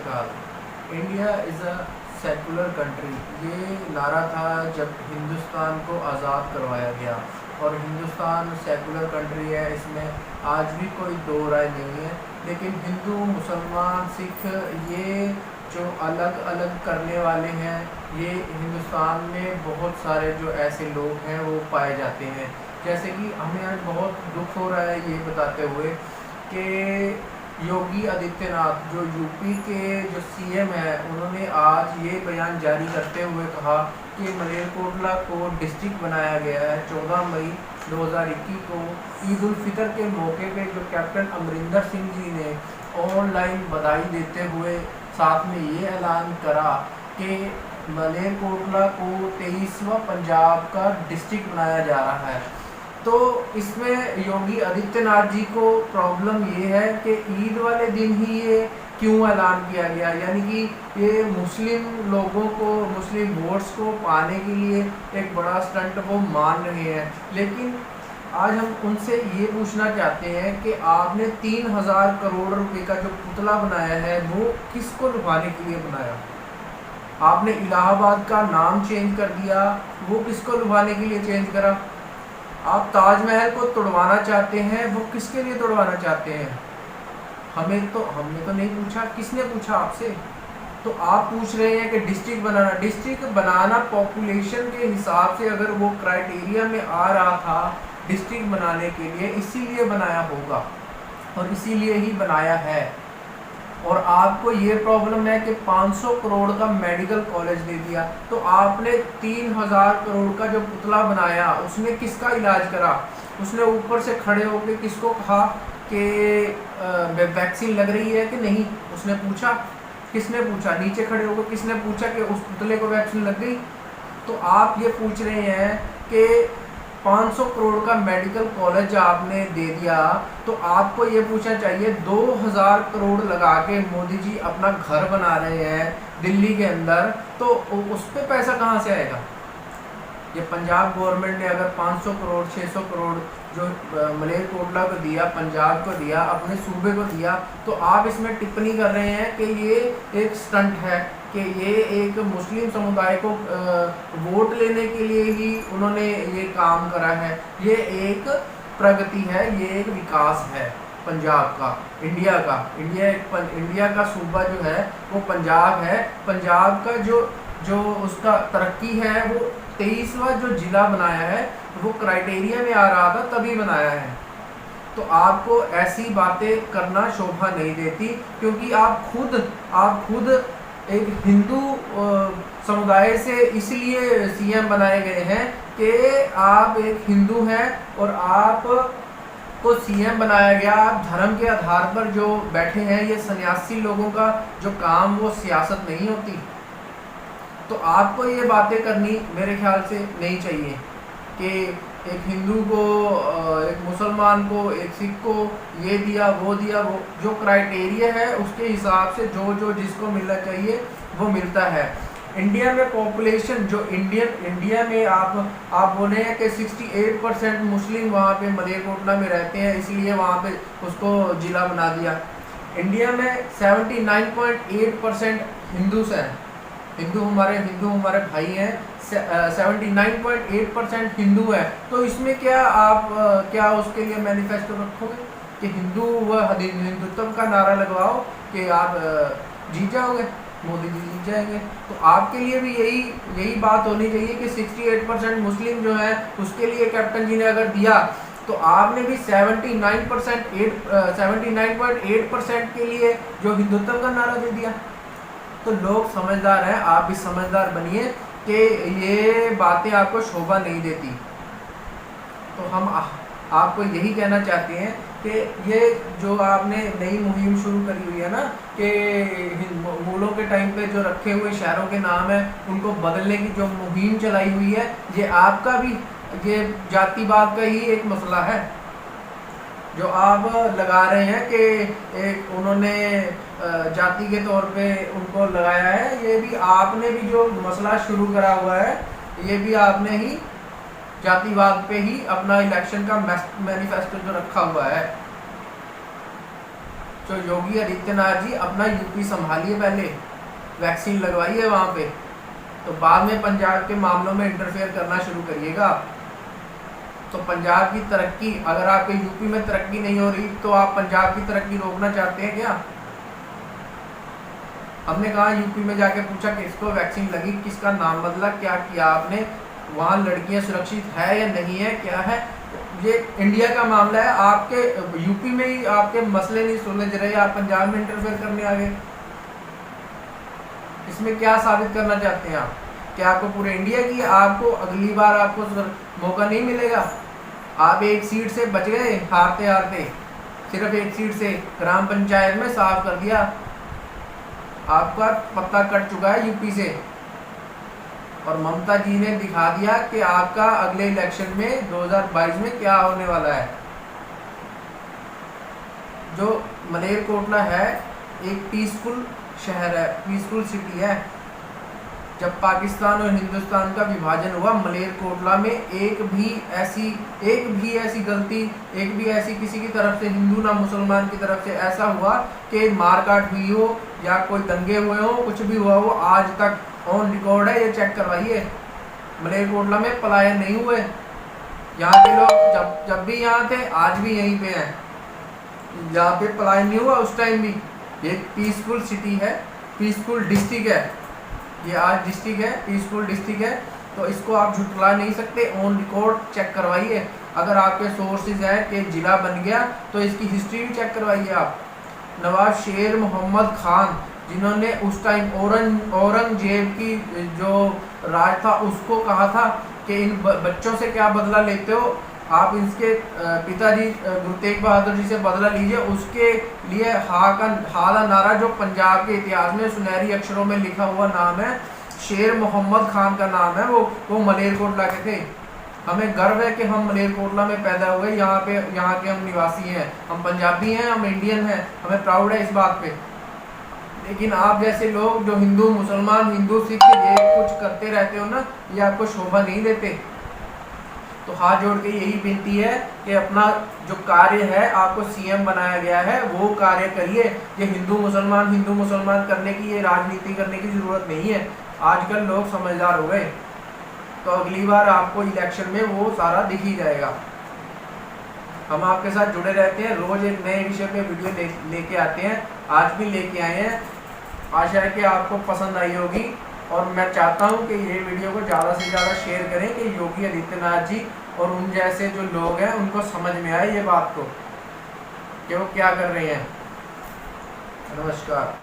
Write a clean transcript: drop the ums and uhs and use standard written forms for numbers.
ख्याल, India is a secular country, ये नारा था जब हिंदुस्तान को आज़ाद करवाया गया। और हिंदुस्तान सेकुलर कंट्री है, इसमें आज भी कोई दो राय नहीं है। लेकिन हिंदू, मुसलमान, सिख, ये जो अलग अलग करने वाले हैं, ये हिंदुस्तान में बहुत सारे जो ऐसे लोग हैं वो पाए जाते हैं। जैसे कि हमें आज बहुत दुख हो रहा है ये बताते हुए कि योगी आदित्यनाथ जो यूपी के जो सीएम है, उन्होंने आज ये बयान जारी करते हुए कहा कि मलेरकोटला को डिस्ट्रिक्ट बनाया गया है। 14 मई 2021 को ईद उल फितर के मौके पे जो कैप्टन अमरिंदर सिंह जी ने ऑनलाइन बधाई देते हुए साथ में ये ऐलान करा कि मलेरकोटला को 23वां पंजाब का डिस्ट्रिक्ट बनाया जा रहा है। तो इसमें योगी आदित्यनाथ जी को प्रॉब्लम ये है कि ईद वाले दिन ही ये क्यों ऐलान किया गया, यानी कि ये मुस्लिम लोगों को, मुस्लिम वोट्स को पाने के लिए एक बड़ा स्टंट वो मान रहे हैं। लेकिन आज हम उनसे ये पूछना चाहते हैं कि आपने 3000 करोड़ रुपए का जो पुतला बनाया है वो किसको लुभाने के लिए बनाया? आपने इलाहाबाद का नाम चेंज कर दिया, वो किसको लुभाने के लिए चेंज करा? आप ताजमहल को तोड़वाना चाहते हैं, वो किसके लिए तोड़वाना चाहते हैं? हमने तो नहीं पूछा, किसने पूछा आपसे? तो आप पूछ रहे हैं कि डिस्ट्रिक्ट बनाना पॉपुलेशन के हिसाब से अगर वो क्राइटेरिया में आ रहा था डिस्ट्रिक्ट बनाने के लिए, इसीलिए बनाया होगा और इसीलिए ही बनाया है। और आपको ये प्रॉब्लम है कि 500 करोड़ का मेडिकल कॉलेज दे दिया, तो आपने 3000 करोड़ का जो पुतला बनाया उसने किसका इलाज करा? उसने ऊपर से खड़े होकर किसको कहा कि वैक्सीन लग रही है कि नहीं? उसने पूछा? किसने पूछा? नीचे खड़े होकर किसने पूछा कि उस पुतले को वैक्सीन लग गई? तो आप ये पूछ रहे हैं कि 500 करोड़ का मेडिकल कॉलेज आपने दे दिया, तो आपको ये पूछना चाहिए 2000 करोड़ लगा के मोदी जी अपना घर बना रहे हैं दिल्ली के अंदर, तो उस पर पैसा कहाँ से आएगा? ये पंजाब गवर्नमेंट ने अगर 500 करोड़ 600 करोड़ जो मलेरकोटला को दिया, पंजाब को दिया, अपने सूबे को दिया, तो आप इसमें टिप्पणी कर रहे हैं कि ये एक स्टंट है, कि ये एक मुस्लिम समुदाय को वोट लेने के लिए ही उन्होंने ये काम करा है। ये एक प्रगति है, ये एक विकास है पंजाब का, इंडिया का सूबा जो है वो पंजाब है। पंजाब का जो उसका तरक्की है वो 23वां जो जिला बनाया है वो क्राइटेरिया में आ रहा था तभी बनाया है। तो आपको ऐसी बातें करना शोभा नहीं देती, क्योंकि आप खुद एक हिंदू समुदाय से इसलिए सीएम बनाए गए हैं कि आप एक हिंदू हैं और आप को सीएम बनाया गया। आप धर्म के आधार पर जो बैठे हैं, ये सन्यासी लोगों का जो काम वो सियासत नहीं होती। तो आपको ये बातें करनी मेरे ख्याल से नहीं चाहिए कि एक हिंदू को, एक मुसलमान को, एक सिख को ये दिया वो दिया। वो जो क्राइटेरिया है उसके हिसाब से जो जिसको मिलना चाहिए वो मिलता है। इंडिया में पॉपुलेशन जो इंडिया में आप बोले हैं कि 68% मुस्लिम वहाँ पे मलेरकोटला में रहते हैं, इसलिए वहाँ पे उसको जिला बना दिया। इंडिया में 79.8% हिंदूस हैं, हिंदू हमारे भाई हैं, 79.8% हिंदू है। तो इसमें क्या उसके लिए मैनिफेस्टो रखोगे कि हिंदुत्व का नारा लगवाओ कि आप जीत जाओगे, मोदी जी जीत जाएंगे? तो आपके लिए भी यही बात होनी चाहिए कि 68% मुस्लिम जो है उसके लिए कैप्टन जी ने अगर दिया, तो आपने भी 79.8% के लिए जो हिंदुत्व का नारा दे दिया। तो लोग समझदार हैं, आप भी समझदार बनिए कि ये बातें आपको शोभा नहीं देती। तो हम आपको यही कहना चाहते हैं कि ये जो आपने नई मुहिम शुरू करी हुई है ना, कि मूलों के टाइम पे जो रखे हुए शहरों के नाम है उनको बदलने की जो मुहिम चलाई हुई है, ये आपका भी ये जातिवाद का ही एक मसला है जो आप लगा रहे हैं कि एक उन्होंने जाति के तौर पे उनको लगाया है। ये भी आपने भी जो मसला शुरू करा हुआ है, ये भी आपने ही जातिवाद पे ही अपना इलेक्शन का मैनिफेस्टो जो रखा हुआ है। तो योगी आदित्यनाथ जी अपना यूपी संभालिए, पहले वैक्सीन लगवाइए वहाँ पे, तो बाद में पंजाब के मामलों में इंटरफेयर करना शुरू करिएगा। तो पंजाब की तरक्की, अगर आपके यूपी में तरक्की नहीं हो रही तो आप पंजाब की तरक्की रोकना चाहते हैं क्या? हमने कहा यूपी में जाके पूछा किसको वैक्सीन लगी, किसका नाम बदला, क्या किया आपने, वहाँ लड़कियाँ सुरक्षित है या नहीं है, क्या है? ये इंडिया का मामला है, आपके यूपी में ही आपके मसले नहीं सुलझ रहे, आप पंजाब में इंटरफेयर करने आ गए। इसमें क्या साबित करना चाहते हैं आप? क्या आपको पूरे इंडिया की, आपको अगली बार आपको मौका नहीं मिलेगा? आप एक सीट से बच गए हारते हारते, सिर्फ एक सीट से ग्राम पंचायत में साफ कर दिया, आपका पत्ता कट चुका है यूपी से। और ममता जी ने दिखा दिया कि आपका अगले इलेक्शन में 2022 में क्या होने वाला है। जो मलेरकोटला है एक पीसफुल शहर है, पीसफुल सिटी है। जब पाकिस्तान और हिंदुस्तान का विभाजन हुआ, मलेरकोटला में एक भी ऐसी गलती, एक भी ऐसी किसी की तरफ से, हिंदू ना मुसलमान की तरफ से ऐसा हुआ कि मारकाट हुई हो या कोई दंगे हुए हो, कुछ भी हुआ हो, आज तक ऑन रिकॉर्ड है, ये चेक करवाइए। मलेरकोटला में पलायन नहीं हुए, यहाँ के लोग जब भी यहाँ थे आज भी यहीं पे हैं, यहाँ पे पलायन नहीं हुआ उस टाइम भी। ये पीसफुल सिटी है, पीसफुल डिस्ट्रिक्ट है, ये आज डिस्ट्रिक्ट है, पीसफुल डिस्ट्रिक्ट है, तो इसको आप झुटला नहीं सकते। ऑन रिकॉर्ड चेक करवाइए, अगर आपके सोर्सेज है कि जिला बन गया तो इसकी हिस्ट्री भी चेक करवाइए आप। नवाब शेर मोहम्मद खान, जिन्होंने उस टाइम औरंगजेब की जो राज था उसको कहा था कि इन बच्चों से क्या बदला लेते हो, आप इसके पिताजी गुरु तेग बहादुर जी से बदला लीजिए। उसके लिए हाला नारा जो पंजाब के इतिहास में सुनहरी अक्षरों में लिखा हुआ नाम है, शेर मोहम्मद खान का नाम है, वो मलेरकोटला के थे। हमें गर्व है कि हम मलेरकोटला में पैदा हुए, यहाँ के हम निवासी हैं, हम पंजाबी हैं, हम इंडियन हैं, हमें प्राउड है इस बात पे। लेकिन आप जैसे लोग जो हिंदू मुसलमान, हिंदू सिख ये कुछ करते रहते हो ना, ये आपको शोभा नहीं देते। तो हाथ जोड़ के यही विनती है कि अपना जो कार्य है, आपको सीएम बनाया गया है, वो कार्य करिए। ये हिंदू मुसलमान करने की, ये राजनीति करने की ज़रूरत नहीं है। आजकल लोग समझदार हो गए, तो अगली बार आपको इलेक्शन में वो सारा दिख ही जाएगा। हम आपके साथ जुड़े रहते हैं, रोज़ एक नए विषय पे वीडियो लेके आते हैं, आज भी लेके आए हैं। आशा है कि आपको पसंद आई होगी, और मैं चाहता हूं कि ये वीडियो को ज़्यादा से ज़्यादा शेयर करें कि योगी आदित्यनाथ जी और उन जैसे जो लोग हैं उनको समझ में आए ये बात को कि वो क्या कर रहे हैं। नमस्कार।